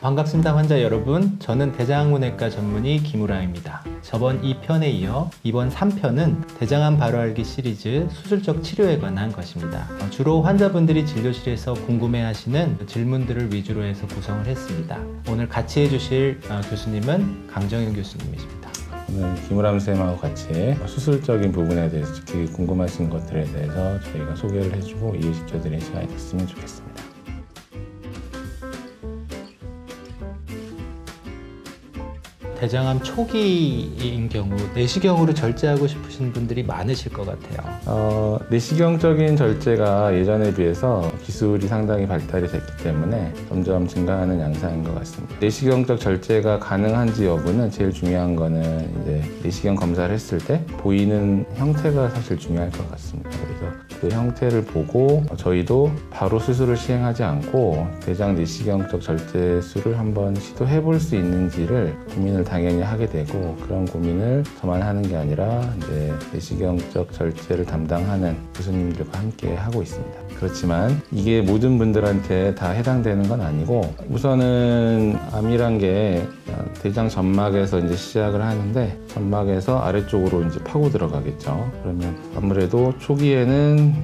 반갑습니다 환자 여러분, 저는 대장암내과 전문의 김우라입니다. 저번 2편에 이어 이번 3편은 대장암 바로 알기 시리즈 수술적 치료에 관한 것입니다. 주로 환자분들이 진료실에서 궁금해하시는 질문들을 위주로 해서 구성을 했습니다. 오늘 같이 해주실 교수님은 강정윤 교수님이십니다. 오늘 김우람 쌤하고 같이 수술적인 부분에 대해서 특히 궁금하신 것들에 대해서 저희가 소개를 해주고 이해시켜드리는 시간이 됐으면 좋겠습니다. 대장암 초기인 경우 내시경으로 절제하고 싶으신 분들이 많으실 것 같아요. 내시경적인 절제가 예전에 비해서 기술이 상당히 발달이 됐기 때문에 점점 증가하는 양상인 것 같습니다. 내시경적 절제가 가능한지 여부는 제일 중요한 거는 이제 내시경 검사를 했을 때 보이는 형태가 사실 중요할 것 같습니다. 그래서 그 형태를 보고 저희도 바로 수술을 시행하지 않고 대장 내시경적 절제술을 한번 시도해 볼 수 있는지를 고민을 당연히 하게 되고, 그런 고민을 저만 하는 게 아니라 이제 내시경적 절제를 담당하는 교수님들과 함께 하고 있습니다. 그렇지만 이게 모든 분들한테 다 해당되는 건 아니고, 우선은 암이란 게 대장 점막에서 이제 시작을 하는데 점막에서 아래쪽으로 이제 파고 들어가겠죠. 그러면 아무래도 초기에는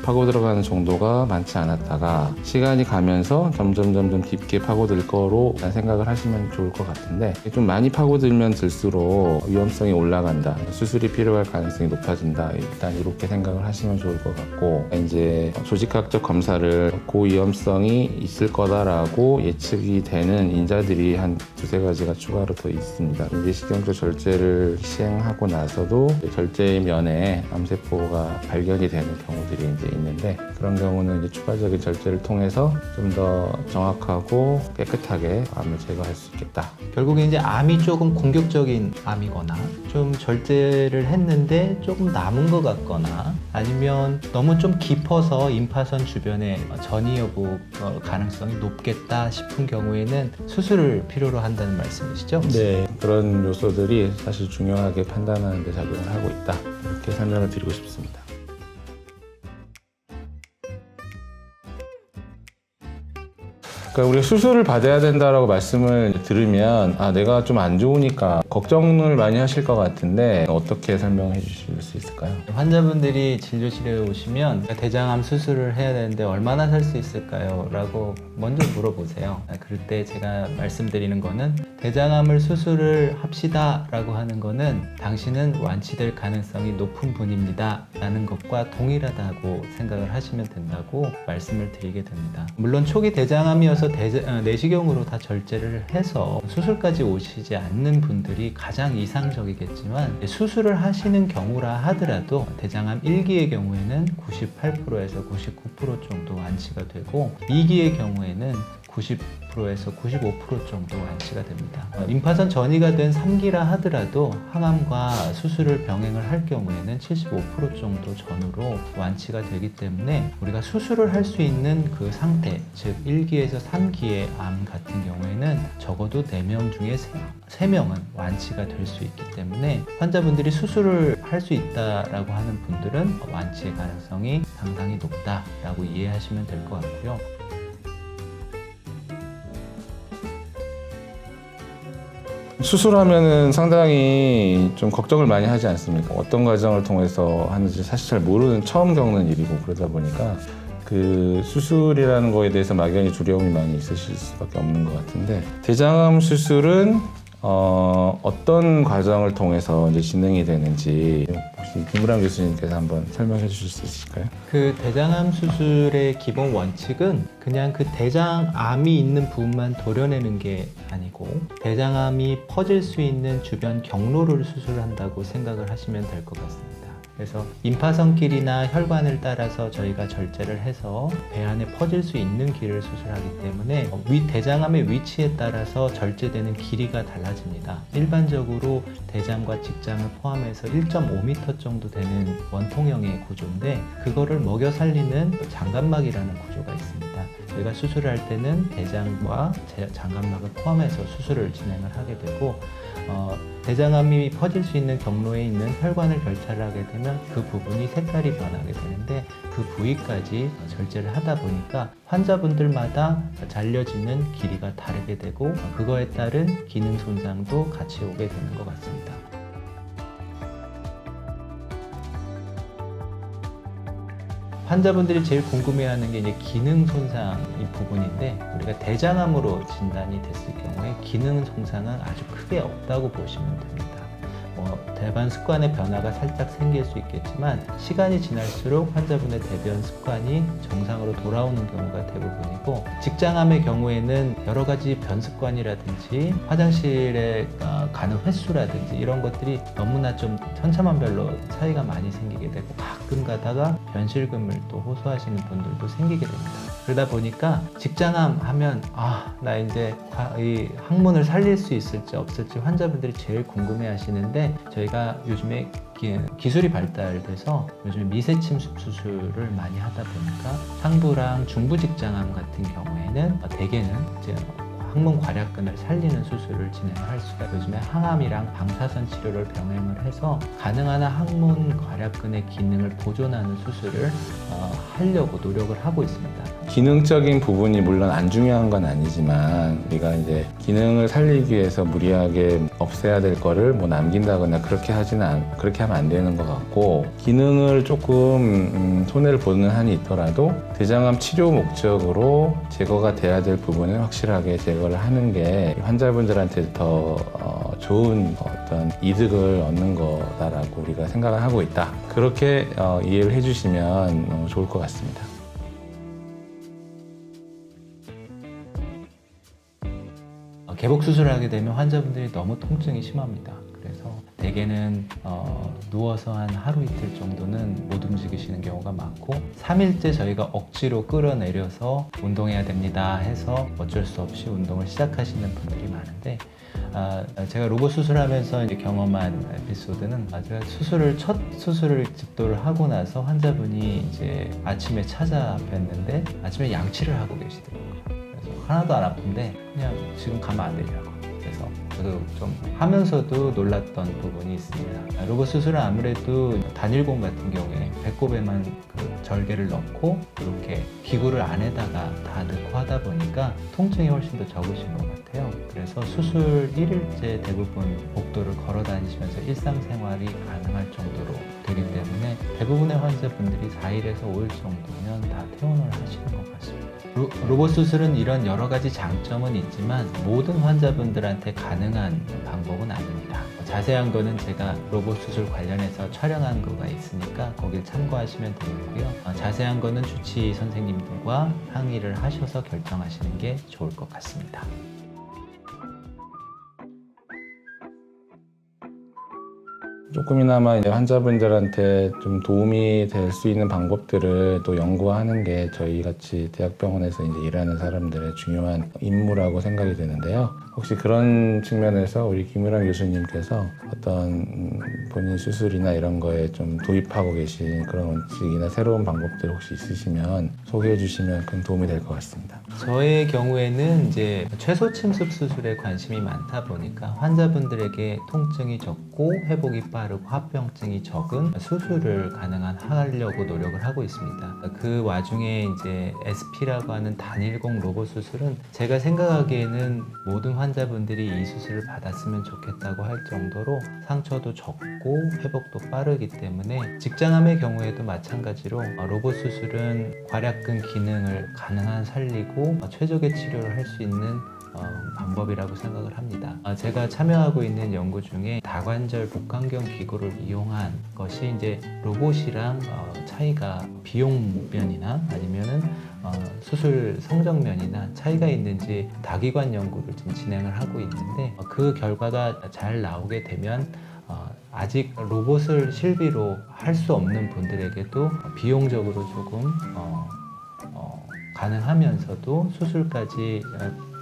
파고 들어가는 정도가 많지 않았다가 시간이 가면서 점점 깊게 파고들 거로 생각을 하시면 좋을 것 같은데, 좀 많이 파고들면 들수록 위험성이 올라간다, 수술이 필요할 가능성이 높아진다, 일단 이렇게 생각을 하시면 좋을 것 같고, 이제 조직학적 검사를 고위험성이 있을 거다라고 예측이 되는 인자들이 한 두세 가지가 추가로 더 있습니다. 내시경적 절제를 시행하고 나서도 절제의 면에 암세포가 발견이 되는 경우들이 이제 있는데, 그런 경우는 이제 추가적인 절제를 통해서 좀 더 정확하고 깨끗하게 암을 제거할 수 있겠다. 결국에 이제 암이 조금 공격적인 암이거나 좀 절제를 했는데 조금 남은 것 같거나, 아니면 너무 좀 깊어서 임파선 주변에 전이 여부 가능성이 높겠다 싶은 경우에는 수술을 필요로 한다는 말씀이시죠? 네, 그런 요소들이 사실 중요하게 판단하는 데 작용을 하고 있다, 이렇게 설명을 드리고 싶습니다. 그러니까 우리가 수술을 받아야 된다라고 말씀을 들으면 내가 좀 안 좋으니까 걱정을 많이 하실 것 같은데, 어떻게 설명해 주실 수 있을까요? 환자분들이 진료실에 오시면 대장암 수술을 해야 되는데 얼마나 살 수 있을까요? 라고 먼저 물어보세요. 그럴 때 제가 말씀드리는 거는, 대장암을 수술을 합시다 라고 하는 거는 당신은 완치될 가능성이 높은 분입니다 라는 것과 동일하다고 생각을 하시면 된다고 말씀을 드리게 됩니다. 물론 초기 대장암이어서 내시경으로 다 절제를 해서 수술까지 오시지 않는 분들이 가장 이상적이겠지만, 수술을 하시는 경우라 하더라도 대장암 1기의 경우에는 98%에서 99% 정도 완치가 되고, 2기의 경우에는 90%에서 95% 정도 완치가 됩니다. 임파선 전이가 된 3기라 하더라도 항암과 수술을 병행을 할 경우에는 75% 정도 전후로 완치가 되기 때문에, 우리가 수술을 할 수 있는 그 상태, 즉 1기에서 3기의 암 같은 경우에는 적어도 4명 중에 3명은 완치가 될 수 있기 때문에, 환자분들이 수술을 할 수 있다라고 하는 분들은 완치의 가능성이 상당히 높다라고 이해하시면 될 것 같고요. 수술하면은 상당히 좀 걱정을 많이 하지 않습니까? 어떤 과정을 통해서 하는지 사실 잘 모르는, 처음 겪는 일이고, 그러다 보니까 그 수술이라는 거에 대해서 막연히 두려움이 많이 있으실 수밖에 없는 것 같은데, 대장암 수술은 어떤 과정을 통해서 이제 진행이 되는지 혹시 김우람 교수님께서 한번 설명해 주실 수 있을까요? 그 대장암 수술의 기본 원칙은 그냥 그 대장암이 있는 부분만 도려내는 게 아니고, 대장암이 퍼질 수 있는 주변 경로를 수술한다고 생각을 하시면 될 것 같습니다. 그래서 임파선길이나 혈관을 따라서 저희가 절제를 해서 배 안에 퍼질 수 있는 길을 수술하기 때문에 대장암의 위치에 따라서 절제되는 길이가 달라집니다. 일반적으로 대장과 직장을 포함해서 1.5m 정도 되는 원통형의 구조인데, 그거를 먹여 살리는 장관막이라는 구조가 있습니다. 저희가 수술을 할 때는 대장과 장관막을 포함해서 수술을 진행을 하게 되고, 대장암이 퍼질 수 있는 경로에 있는 혈관을 결찰을 하게 되면 그 부분이 색깔이 변하게 되는데, 그 부위까지 절제를 하다 보니까 환자분들마다 잘려지는 길이가 다르게 되고 그거에 따른 기능 손상도 같이 오게 되는 것 같습니다. 환자분들이 제일 궁금해하는 게 이제 기능 손상인 부분인데, 우리가 대장암으로 진단이 됐을 경우에 기능 손상은 아주 크게 없다고 보시면 됩니다. 대변 습관의 변화가 살짝 생길 수 있겠지만 시간이 지날수록 환자분의 대변 습관이 정상으로 돌아오는 경우가 대부분이고, 직장암의 경우에는 여러 가지 변 습관이라든지 화장실에 가는 횟수라든지 이런 것들이 너무나 좀 천차만별로 차이가 많이 생기게 되고, 가끔 가다가 변실금을 또 호소하시는 분들도 생기게 됩니다. 그러다 보니까 직장암 하면 나 이제 이 항문을 살릴 수 있을지 없을지 환자분들이 제일 궁금해 하시는데, 저희가 요즘에 기술이 발달돼서 요즘에 미세침습 수술을 많이 하다 보니까 상부랑 중부 직장암 같은 경우에는 대개는 이제 항문 괄약근을 살리는 수술을 진행할 수가, 요즘에 항암이랑 방사선 치료를 병행을 해서 가능한 한 항문 괄약근의 기능을 보존하는 수술을 하려고 노력을 하고 있습니다. 기능적인 부분이 물론 안 중요한 건 아니지만, 우리가 이제 기능을 살리기 위해서 무리하게 없애야 될 거를 남긴다거나 그렇게 하면 안 되는 것 같고, 기능을 조금 손해를 보는 한이 있더라도 대장암 치료 목적으로 제거가 돼야 될 부분은 확실하게 제거를 하는 게 환자분들한테 더 좋은 어떤 이득을 얻는 거다라고 우리가 생각을 하고 있다. 그렇게 이해를 해주시면 좋을 것 같습니다. 개복 수술을 하게 되면 환자분들이 너무 통증이 심합니다. 그래서 대개는 누워서 한 하루 이틀 정도는 못 움직이시는 경우가 많고, 3일째 저희가 억지로 끌어내려서 운동해야 됩니다 해서 어쩔 수 없이 운동을 시작하시는 분들이 많은데, 제가 로봇 수술하면서 이제 경험한 에피소드는, 제가 첫 수술을 집도를 하고 나서 환자분이 이제 아침에 찾아뵀는데 아침에 양치를 하고 계시더라고요. 그래서 하나도 안 아픈데 그냥 지금 가면 안 되냐고. 그래서 저도 좀 하면서도 놀랐던 부분이 있습니다. 로봇 수술은 아무래도 단일공 같은 경우에 배꼽에만 그 절개를 넣고 이렇게 기구를 안에다가 다 넣고 하다 보니까 통증이 훨씬 더 적으신 것 같아요. 그래서 수술 1일째 대부분 복도를 걸어 다니시면서 일상생활이 가능할 정도로 되기 때문에 대부분의 환자분들이 4일에서 5일 정도면 다 퇴원을 하시는 것 같습니다. 로봇 수술은 이런 여러 가지 장점은 있지만 모든 환자분들한테 가능한 방법은 아닙니다. 자세한 거는 제가 로봇 수술 관련해서 촬영한 거가 있으니까 거길 참고하시면 되겠고요. 자세한 거는 주치 선생님들과 상의를 하셔서 결정하시는 게 좋을 것 같습니다. 조금이나마 이제 환자분들한테 좀 도움이 될 수 있는 방법들을 또 연구하는 게 저희 같이 대학병원에서 이제 일하는 사람들의 중요한 임무라고 생각이 되는데요. 혹시 그런 측면에서 우리 김유람 교수님께서 어떤 본인 수술이나 이런 거에 좀 도입하고 계신 그런 원칙이나 새로운 방법들 혹시 있으시면 소개해 주시면 큰 도움이 될 것 같습니다. 저의 경우에는 이제 최소 침습 수술에 관심이 많다 보니까 환자분들에게 통증이 적고 회복이 빠르고 합병증이 적은 수술을 가능한 하려고 노력을 하고 있습니다. 그 와중에 이제 SP라고 하는 단일공 로봇 수술은 제가 생각하기에는 모든 환자분들이 이 수술을 받았으면 좋겠다고 할 정도로 상처도 적고 회복도 빠르기 때문에, 직장암의 경우에도 마찬가지로 로봇 수술은 괄약근 기능을 가능한 살리고 최적의 치료를 할 수 있는 방법이라고 생각을 합니다. 제가 참여하고 있는 연구 중에 다관절 복강경 기구를 이용한 것이 이제 로봇이랑 차이가 비용 면이나 아니면은 수술 성적 면이나 차이가 있는지 다기관 연구를 좀 진행을 하고 있는데, 그 결과가 잘 나오게 되면 아직 로봇을 실비로 할 수 없는 분들에게도 비용적으로 조금 가능하면서도 수술까지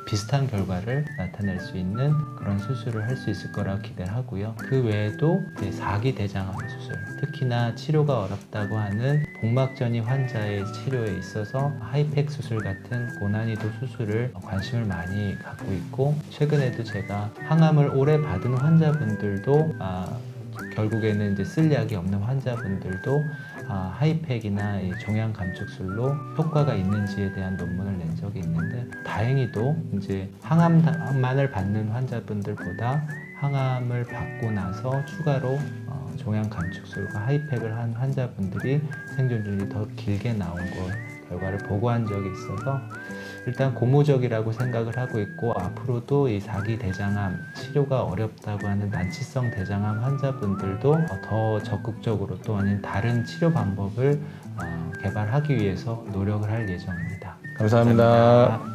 비슷한 결과를 나타낼 수 있는 그런 수술을 할 수 있을 거라고 기대를 하고요. 그 외에도 4기 대장암 수술, 특히나 치료가 어렵다고 하는 복막전이 환자의 치료에 있어서 하이팩 수술 같은 고난이도 수술을 관심을 많이 갖고 있고, 최근에도 제가 항암을 오래 받은 환자분들도 결국에는 이제 쓸 약이 없는 환자분들도 하이팩이나 이 종양 감축술로 효과가 있는지에 대한 논문을 낸 적이 있는데 다행히도 이제 항암만을 받는 환자분들보다 항암을 받고 나서 추가로 종양 감축술과 하이팩을 한 환자분들이 생존율이 더 길게 나온 결과를 보고한 적이 있어서 일단 고무적이라고 생각을 하고 있고 앞으로도 이 4기 대장암 치료가 어렵다고 하는 난치성 대장암 환자분들도 더 적극적으로 또 아닌 다른 치료 방법을 개발하기 위해서 노력을 할 예정입니다. 감사합니다.